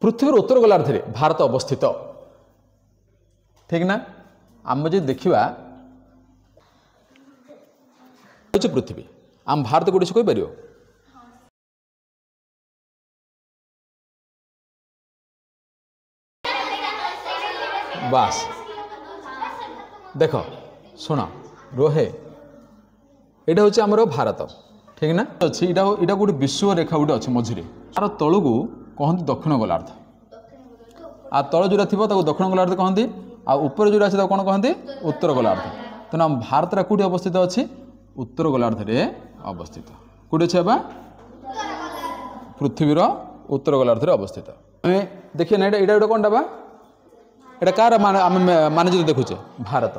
पृथ्वी उत्तर गोलार्धे भारत अवस्थित ठीक ना। आम जो देखा पृथ्वी आम भारत को कहीपर बास देख शुण रोहे यहाँ हूँ आमर भारत ठीक ना अच्छी यहाँ गोटे विश्व रेखा गोटे अच्छे मझे तार तलू को कहते दक्षिण गोलार्ध आ तल जो थी दक्षिण गोलार्ध कहते आ ऊपर जो अच्छे कौन कहते उत्तर गोलार्ध तेना भारत कौटी अवस्थित अच्छी उत्तर गोलार्ध अवस्थित कौटी अच्छे पृथ्वीर उत्तर गोलार्ध अवस्थित देखिए ना यहाँ गोटे कौन बा यहाँ कार आम मानचित्र देखुचे भारत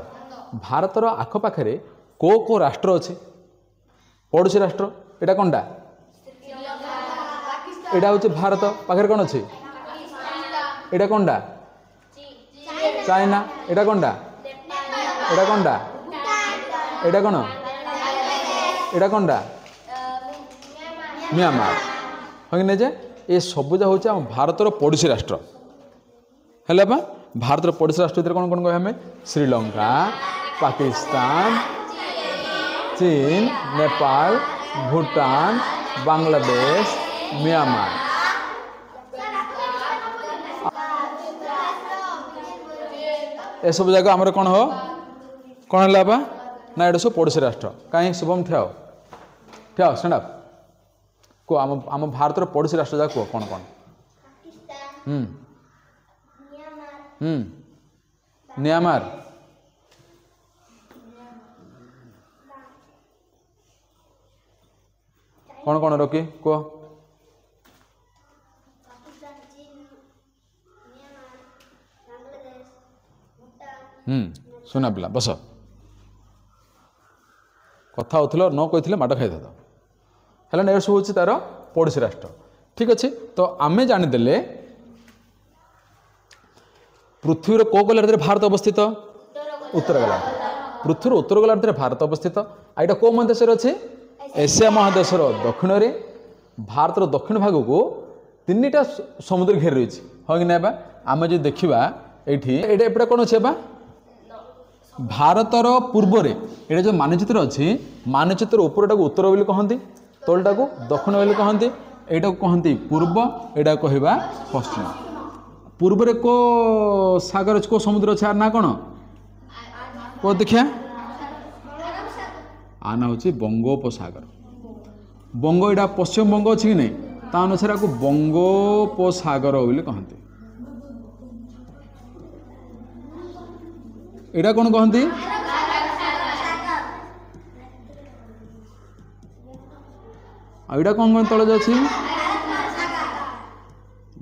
भारतर आखपाखे को राष्ट्र अच्छे पड़ोशी राष्ट्र यहाँ कौनटा यहाँ हूँ भारत पाखे कौन अच्छे यहाँ कौनटा चाइना यहाँ कौनटा यहाँ कौनटा यहाँ कौन यहाँ कौनटा म्यांमार हाँ कि जे ये सबुजा हूँ आम भारतर पड़ोशी राष्ट्र है भारतर पड़ोशी राष्ट्र भर कौन कौन कह हमें श्रीलंका पाकिस्तान चीन नेपाल भूटान बांग्लादेश म्यांमार ये सब जगह आमर कौन हो कौन है ना ये सब पड़ोशी राष्ट्र कहीं शुभम ठिया ठिया स्टैंड अप को आम भारतर पड़ोशी राष्ट्र जा कह कौन कौन म्यांमार कौन कौन रखी कह सुना पिला बस कथा होथिलो न कही माट खाई है ना। सब हूँ तार पड़ोशी राष्ट्र ठीक अच्छे। तो आमे जानीदे पृथ्वीर को गोलार्ध भारत अवस्थित उत्तर गोलार्ध पृथ्वीर उत्तर गोलार्ध भारत अवस्थित आईटा कौ महादेश अच्छे एशिया महादेशर दक्षिण में भारतर दक्षिण भाग को तीन समुद्र घेर रही हाँ कि ना आम जो देखा ये कौन अच्छे भारतर पूर्व ये जो मानचित्र अच्छी मानचित्र उपरटा को उत्तर बोली कहती तलटा को दक्षिण बोली कहती यहाँ को कहती पूर्व यहाँ कहवा पश्चिम पूर्व में को सागर को समुद्र अच्छे ना कौन को देखिया आना हूँ बंगोपसागर बंग यहाँ पश्चिम बंग अच्छी कि नहीं ता अनुसार आपको बंगोपसागर बोली कहते यहाँ कौन कहती यहाँ कौन कौन तल अच्छी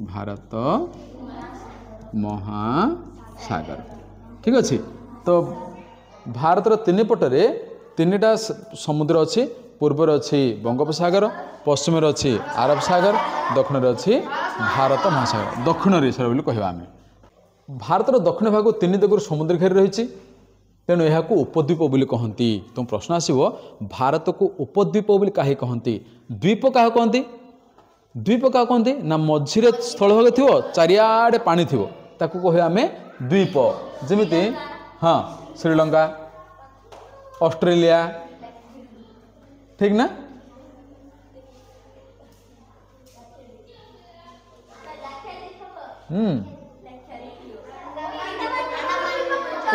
भारत महासागर ठीक अच्छे। तो भारतर तीन पटरे तीनटा समुद्र अच्छी पूर्वर अच्छी बंगोपसागर पश्चिम अच्छी आरब सागर दक्षिण अच्छी भारत महासागर दक्षिण सर बोली कहवा आम भारतर दक्षिण भाग तीन दिगुर समुद्र घेर रही तेणु यह उपद्वीप बोली कहती। तुम प्रश्न आसो भारत को उपद्वीप बोली कहीं कहती द्वीप क्या कहती द्वीप क्या कहती ना मझिरे स्थल भाग थी चारिआडे पानी थी ताकू कह आम द्वीप जमीती हाँ श्रीलंका ऑस्ट्रेलिया ठीक ना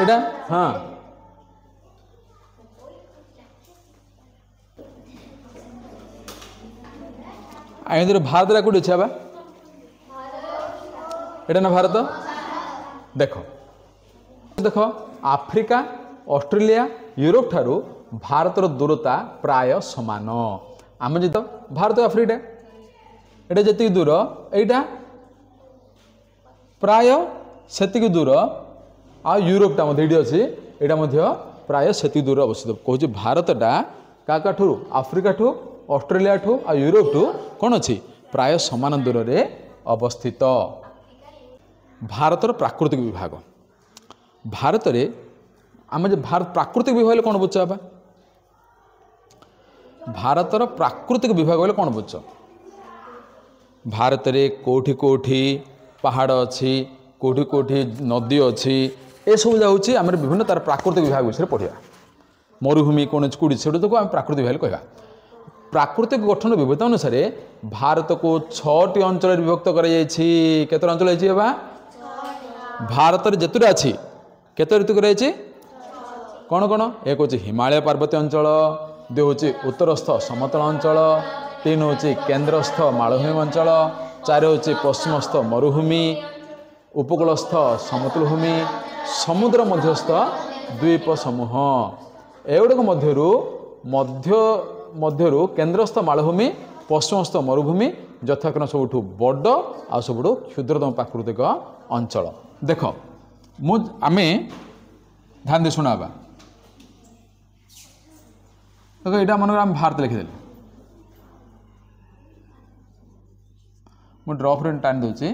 एटा हाँ आइंदर भारत कौटी अच्छे बा एटा ना भारत देख देख आफ्रिका ऑस्ट्रेलिया यूरोप ठारू भारतर दूरता प्राय समान आम जी भारत आफ्रिका एटा जी दूर एटा प्राय से दूर आ यूरोपटा ये अच्छी यहाँ प्राय से दूर अवस्थित कहूँ भारतटा क्या ठू आफ्रिका ठू ऑस्ट्रेलिया ठू आ यूरोप ठू कौन अच्छी प्राय समान दूर में अवस्थित। भारतर प्राकृतिक विभाग भारत में आम जो भारत प्राकृतिक विभाग कौन बुझ भारतर प्राकृतिक विभाग बोले कौन बुझ भारत में कोठी कोठी पहाड़ अच्छी कोठी कोठी नदी अच्छी ए सब जाऊँगी आम विभिन्न तार प्राकृतिक विभाग विषय पढ़ा मरुभूमि कौन कूड़ी से आम प्राकृतिक विभाग कहवा प्राकृतिक गठन विविधता अनुसार भारत को 6टी अंचल विभक्त कर अंचल है भारत में जितुटा अच्छी केते ऋतु कर कौन कौन एक हूँ हिमालय पार्वत्य अंचल 2 हूँ उत्तरस्थ समतल अंचल 3 हूँ केन्द्रस्थ मालभूमि अंचल 4 हूँ पश्चिमस्थ मरुभूमि उपकूलस्थ समतल भूमि समुद्र मध्यस्थ द्वीप समूह एगुड़ाक मध्यरू केन्द्रस्थ मालभूमि पश्चिमस्थ मरुभूमि यथाक्रम सबुठु बड़ आ सबुठु क्षुद्रतम प्राकृतिक अंचल देख आमे ध्यान दे शुणा देख यहाँ मन आम भारत लिखिदेली मुझे ड्रफ रे टाणी दूसरी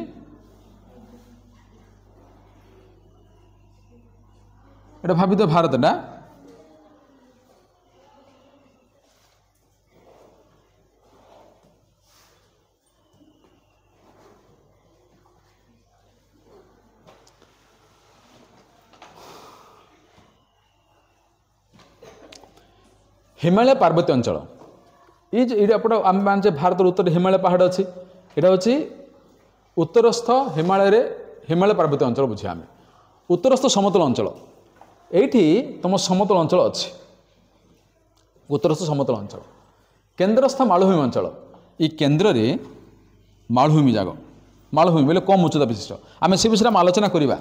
এটা ভাবি তো ভারতটা हिमालय पार्वत्य अंचल ये आम मानचे भारत उत्तर हिमालय पहाड़ अच्छी यहाँ हूँ उत्तरस्थ हिमालय पार्वत्य अंचल बुझे आम उत्तरस्थ समतल अंचल एठी तुम समतल अंचल अच्छी उत्तरस्थ समतल अंचल केन्द्रस्थ मालभूमि अंचल ये केन्द्र रे मालभूमि जाग मालभूमि बोले कम उच्चता विशिष्ट आम से विषय में आलोचना करवा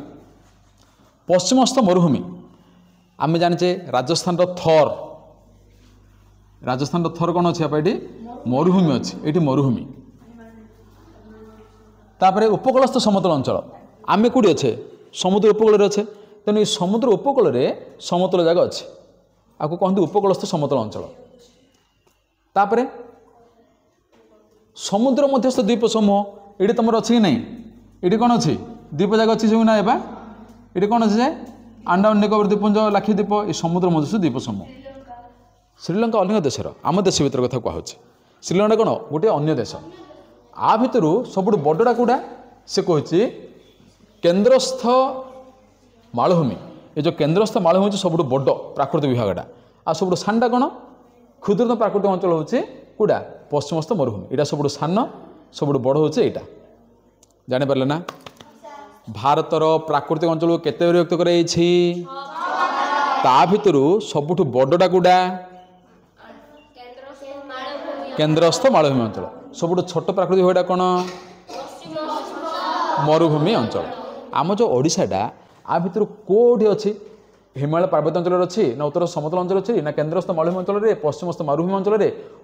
पश्चिमस्थ मरुभूमि आम जाने राजस्थान थर कौन अच्छी ये मरुभूमि अच्छी ये मरुभूमि तापर उपकूलस्थ समतल अंचल आम कौटी अच्छे समुद्र उपकूल अच्छे तेणु ये समुद्र उपकूल समतल जगह अच्छी आपको कहते उपकूलस्थ समतल अंचल तापर समुद्र मध्यस्थ द्वीप समूह ये तुम अच्छी कि नहीं ये कौन अच्छी द्वीप जगह अच्छी सब ना ये कौन अच्छे अंडमान निकोबर द्वीपपुंज लाक्षीद्वीप ये समुद्र मध्यस्थ द्वीप समूह श्रीलंका अन्य देशर आम देश भर कथा कहूँ श्रीलंका कौन गोटे अन्य देश आ भितर सबुठ बड़टा कौटा से कहूँ केन्द्रस्थ मालभूमि ये जो केन्द्रस्थ मालभूमि सबुठ बड़ प्राकृतिक विभागटा आ सबुठ सानटा कौन क्षुद्रतम प्राकृतिक अंचल हूँ कौटा पश्चिमस्थ मरुभूमि यहाँ सबुठ सान सबुठ बड़ हूँ यहाँ जापारे ना भारतर प्राकृतिक अंचल केते विभक्त कर सबुठ बड़टा कौटा केन्द्रस्थ मालभूमि अंचल सबुठ छोट प्राकृतिक विभागटा कौन मरुभूमि अंचल आम जो ओडिशाटा आ भितर कोठी अच्छी हिमालय पार्वत्य अंचल अच्छी ना उत्तर समतल अंचल अच्छी ना केन्द्रस्थ मालभूमि अंचल पश्चिमस्थ मरुभूमि अंचल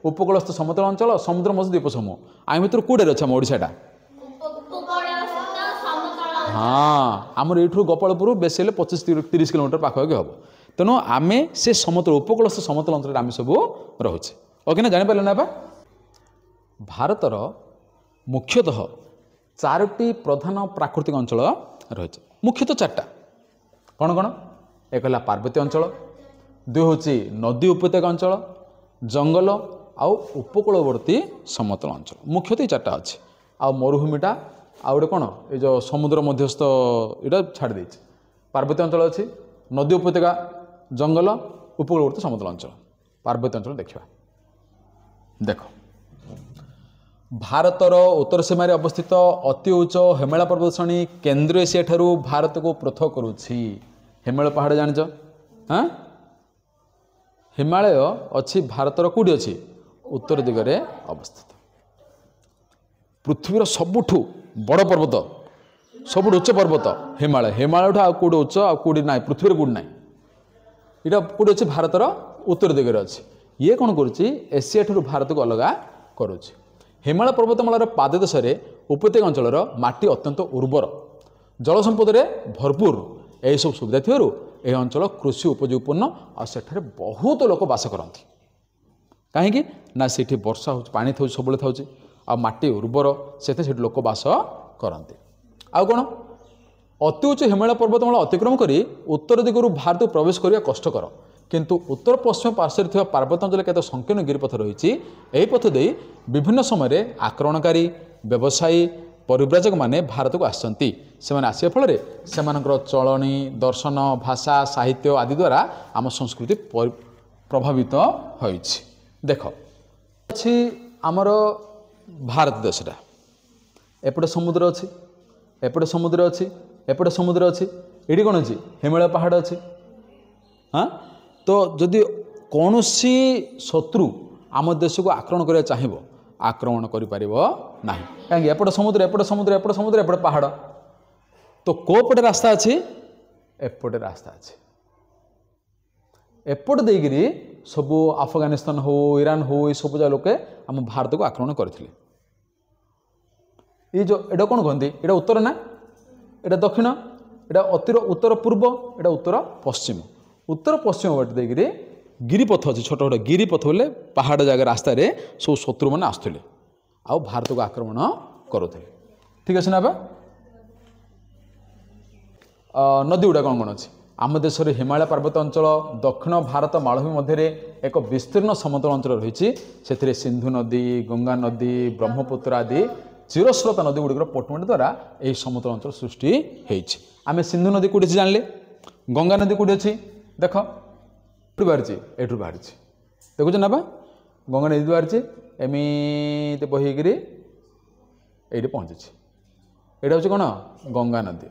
उपकूलस्थ समतल अंचल समुद्र मध्य द्वीप समूह आ भितर कौटे अच्छे आम ओडिशाटा हाँ आमर ये गोपालपुर बेस 25-30 किलोमीटर पाखापाखि हम तेणु आम से समतल उपकूलस्थ समतल अंचल आम सब रोचे ओके ना जापर ना भारतर मुख्यतः 4टी प्रधान प्राकृतिक अंचल रही मुख्यतः 4टा कौन कौन एक है पार्वत्य अंचल 2 हूँ नदी उपत्यका अंचल जंगल आउ उपकूलवर्ती समतल अंचल मुख्यतः 4टा अच्छी आ मरुभूमिटा आ गए कौन ये जो समुद्र मध्यस्थ यहाँ छाड़ दे पार्वत्य अंचल अच्छी नदी उपत्यका जंगल उपकूलवर्ती समतल अंचल पार्वत्य अंचल देखा देख भारतर उत्तर सीमार अवस्थित अति उच्च हिमालय पर्वत श्रेणी केन्द्र एशिया ठारू भारत को पृथक करुछि हिमालय पहाड़ जानिଛ हाँ हिमालय अच्छी भारतर कौटी अच्छी उत्तर दिगरे अवस्थित पृथ्वीर सबुठु बड़ पर्वत सबुठ उच्च पर्वत हिमालय हिमालय ठार कौटी उच्च आ कौटी ना पृथ्वी कौटी ना यहाँ कौटी अच्छी भारतर उत्तर दिगरे अच्छी ये कौन करुच्ची एशिया ठारू भारत को अलग करुच्ची हिमालय पर्वतमालार पाददेश उपत्यका अंचल माटी अत्यंत उर्वर जल संपद भरपूर यही सब सुविधा थी यह अंचल कृषि उपयोगपूर्ण और सेठारे बहुत लोक बास करती कहीं ना से वर्षा हो पानी था सब था आ माटी उर्वर से लोक बास करती आउ कौन अति उच्च हिमालय पर्वतमाला अतिक्रम कर उत्तर दिगरू भारत को प्रवेश करने कष्टकर किंतु उत्तर पश्चिम पार्श्वर थी पार्वत्यांचल केत संकीर्ण गिरिपथ रही यही पथ दे विभिन्न समय आक्रमणकारी व्यवसायी परिव्राजक माने भारत को आसछंती सेमाने आसिया फल रे सेमानकर चलनी दर्शन भाषा साहित्य आदि द्वारा आम संस्कृति प्रभावित होइछि। देख अछि आमर भारत देशटा एपटे समुद्र अच्छी एपटे समुद्र अच्छी एपटे समुद्र अच्छी ये कौन अच्छी हिमालय पहाड़ अच्छी। हाँ तो जदि कौन सी शत्रु आम देश को आक्रमण करने चाहिए आक्रमण करें कहीं एपटे समुद्र एपटे समुद्र एपटे समुद्र एपटे पहाड़ तो कोपटे रास्ता अच्छी एपटे रास्ता अच्छी एपट देकरी सब अफगानिस्तान हो ईरान हो ये सब जगह लोके आम भारत को आक्रमण करथिले। ये जो एटा कौन कहते एटा उत्तर ना एटा दक्षिण एटा उत्तर पूर्व एटा उत्तर पश्चिम बट देकरी गिरिपथ अच्छे छोट छोट गिरिपथ बोले पहाड़ जगह रास्तार सब शत्रु मैंने आसुले आउ भारत को आक्रमण करुले। ठीक अच्छे ना नदी गुड़ा कौन कौन अच्छी आम देश हिमालय पर्वत अंचल दक्षिण भारत मालभूमि मध्य एक विस्तीर्ण समतल अंचल रही से सिंधु नदी गंगा नदी ब्रह्मपुत्र आदि चिरस्रोत नदी गुड़िक पटुमेट द्वारा यही समतल अंचल सृष्टि होती। आम सिंधु नदी कौटी जानिले गंगा नदी कौटी अच्छी देख बाहरी एठू बाहरी देखुच ना बा गंगा नदी बाहरी एमती बहीकि ये पहुँची यहाँ हूँ कौन गंगा नदी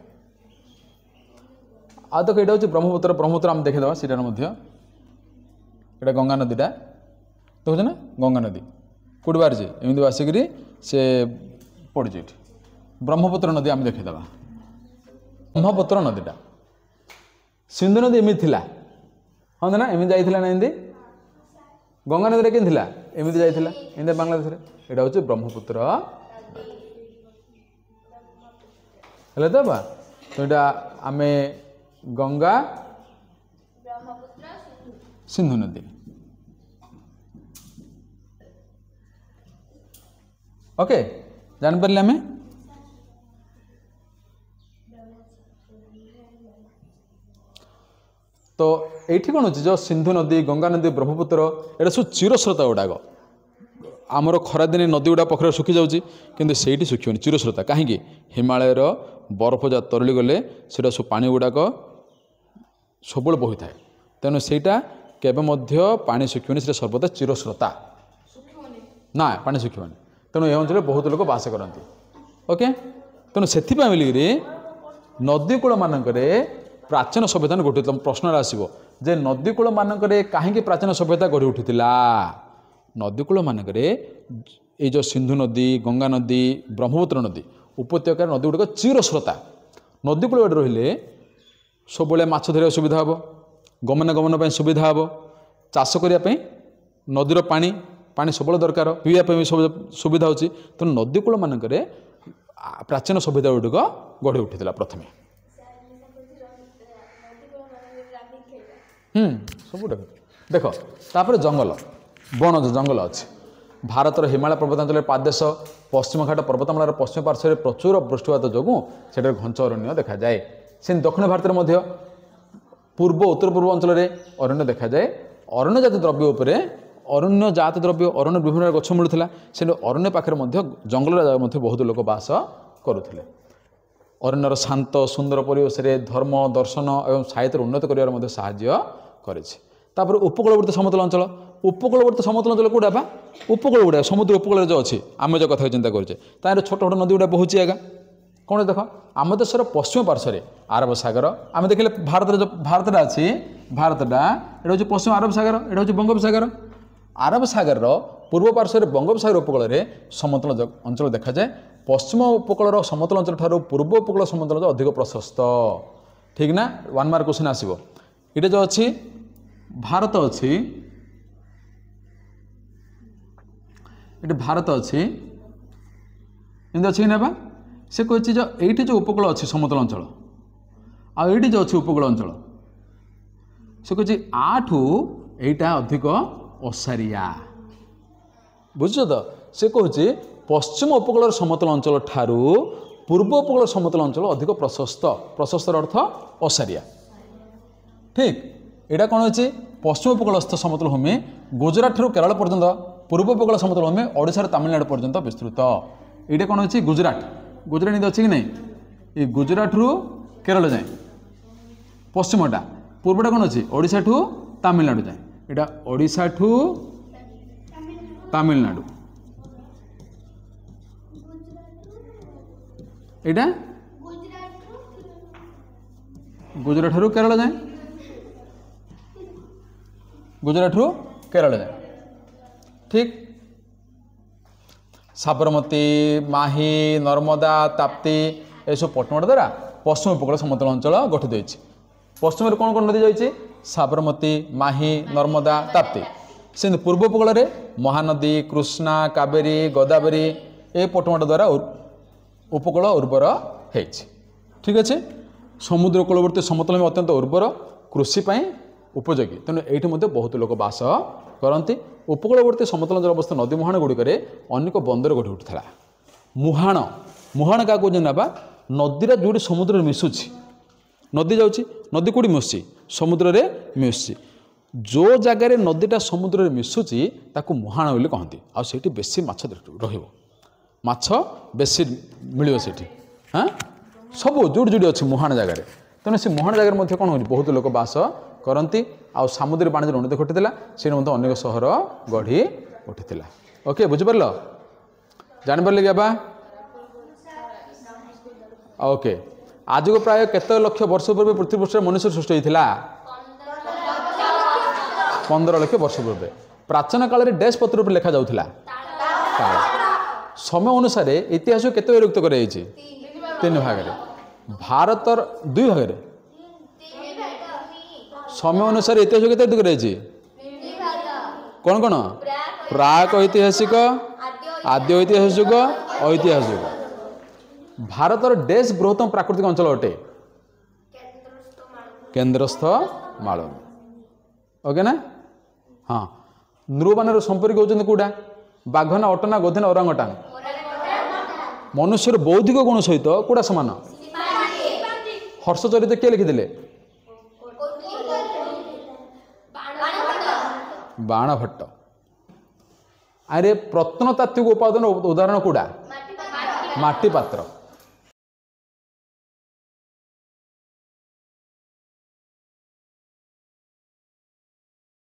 आ देख ये हूँ ब्रह्मपुत्र आम देखीदे सीटार यहाँ गंगा नदीटा देखुच ना गंगा नदी कौटी बाहरी एमती आसिक से पड़ी ये ब्रह्मपुत्र नदी आम देखीदे ब्रह्मपुत्र नदीटा सिंधु नदी एमती थिला हाँ ना एमती जाइथिला ना एमती गंगा नदी के एमती जाइथिला एमती बांग्लादेश यहाँ हूँ ब्रह्मपुत्र हेले तो बा तो यहाँ आम गंगा सिंधु नदी ओके जान पारे आम तो ये कौन अच्छे जो सिंधु नदी गंगा नदी ब्रह्मपुत्र ये सब चिरस्रोता गुड़ाक आमर खरादिने नदी गुड़ा पखर सुखी जाऊँगी किंतु से सुखिबनी चिरस्रोता कहीं हिमालयर बरफ जा तरली गले से सब पानी गुड़ाक सब बही थाए तेणु सेटा केबे मध्य पानी सुखिबनी से सर्वदा चिरस्रोता ना पानी सुखिबनी तेणु यह अंचल बहुत लोग बास करती ओके तेणु से बोलिकी नदी कूल मानक प्राचीन सभ्यता गढ़ी प्रश्न आसो जे नदी कूल मानक कहीं प्राचीन सभ्यता गढ़ी उठी नदी कूल मानक ये जो सिंधु नदी गंगा नदी ब्रह्मपुत्र नदी उपत्यकार नदी गुड़िक चिरस्रोता नदी कूल रहिले सब माछ धरिया सुविधा हे गमनागमन सुविधा हे चाष करने नदीर पानी पानी सब दरकार पीवाई सब सुविधा होची तेणु नदी कूल मानक प्राचीन सभ्यता गुड़िक गढ़ी उठी प्रथम सब देख तापर जंगल बण जंगल अच्छे भारतर हिमालय पर्वतांचल पादेश पश्चिम घाट पर्वतमालार पश्चिम पार्श्व प्रचुर वृष्टिपात जो से घंच अरण्य देखा जाए से दक्षिण भारत में पूर्व उत्तर पूर्व अंचल अरण्य देखा जाए अरण्य जात द्रव्य उपर अरण्य जात द्रव्य अरण्य विभिन्न गछ मिलूला से अरण्य पाखे जंगल बहुत लोक बास करुले अरण्यर शांत सुंदर परिवेश धर्म दर्शन और साहित्य उन्नत कर साहाय्य करेछि। तापर उपकूलवर्ती समतल अंचल कौटा बा उपकूल गुड़ा समुद्र उपकूल जो अच्छी आम जो कथा चिंता करें तार छोट छोट नदी गुड़ा बहुची आगा कौन देख आम देशर पश्चिम पार्श्व आरब सागर आम देखिले भारतटा अच्छी भारतटा ये हूँ पश्चिम आरब सागर ये हूँ बंगोपसागर आरब सागर पूर्व पार्श्व बंगोपसागर उपकूल समतल अंचल देखा जाए पश्चिम उपकूल समतल अंचल ठार पूर्व उपकूल समतल अधिक प्रशस्त ठीक ना 1 मार्क क्वेश्चन आसो ये जो अच्छी भारत अच्छी ये भारत अच्छी एमती अच्छी ना से कही जो ये जो उपकूल अच्छी समतल अंचल आईटी जो अच्छी उपकूल अंचल से कही आठू यहीटा अधिक ओसारिया बुझ तो से कहे पश्चिम उपकूल समतल अंचल ठारू पूर्व उपकूल समतल अंचल अधिक प्रशस्त प्रशस्तर अर्थ ओसारिया ठीक यहाँ कौन अच्छी पश्चिम उपकूलस्थ समतल भूमि गुजरात ठारू केरल पर्यंत पूर्व उपकूल समतल भूमि ओडिशा तमिलनाडु पर्यंत विस्तृत ये कौन अच्छी गुजरात गुजरात नीति अच्छी कि नहीं ये गुजरात रु केरल जाए पश्चिमटा पूर्वटा कौन अच्छी ओडिशा ठू तमिलनाडु जाए यहाँ ओडिशा ठू तमिलनाडु यहाँ गुजरात ठू केरल जाए गुजरात ठू केरल जाए ठीक साबरमती माही नर्मदा ताप्ती यह पटमट द्वारा पश्चिम उपकूल समतल अंचल गठित होती पश्चिम कौन कौन नदी जाइए साबरमती माही नर्मदा ताप्ती से पूर्व उपकूल में महानदी कृष्णा कावेरी गोदावरी ये पटमट द्वारा उपकूल उर्वर हो ठीक अच्छे समुद्र कूलवर्ती समतल में अत्यंत उर्वर कृषि उपयोगी तेणु ये बहुत लोक बास करती उपकूलवर्ती समतल अंचल अवस्थित नदी मुहाण गुड़िक अनेक बंदर गढ़ी उठुला मुहाण मुहाण क्या कौन ना नदीरा जो समुद्र मिशुची नदी जाऊँगी नदी कौटी मिशुची समुद्र में मिशुची जो जगार नदीटा समुद्र में मिशुची ताकू मुहाण बोली कहती आठी बेसी माछ माछ बेसी मिल हाँ सब जोड़ी जोड़ी अच्छी मुहाण जगार तेणु से मुहाण जगार कौन हो बहुत लोक बास करती आउ सामुद्रिक वाणिज्य उन्नति घटीला से अनेक सहर गढ़ी उठी ओके बुझिपार जापर क्या बा ओके आज को प्राय केत लक्ष वर्ष पूर्व पृथ्वी पृष्ठ मनुष्य सृष्टि होता 15 लाख वर्ष पूर्व प्राचीन काल में डैश पत्र पर लिखा जाऊला समय अनुसार इतिहास केत विभक्त कर 3 भाग भारत 2 भाग समय अनुसार इतिहास के कौन कौन प्राक ऐतिहासिक आद्य ऐतिहासिक युग ऐतिहासिक युग भारत डैश बृहत्तम प्राकृतिक अंचल अटे केन्द्रस्थ मालभूमि ओके ना हाँ नृबान संपर्क होती कौटा बाघना अटना गोधना ओरांगटांग मनुष्यर बौद्धिक गुण सहित कौटा सामान हर्षचरित किए लिखिले बाणभट्ट अरे प्रत्नतात्विक उपादान उदाहरण कौटा माटी पात्र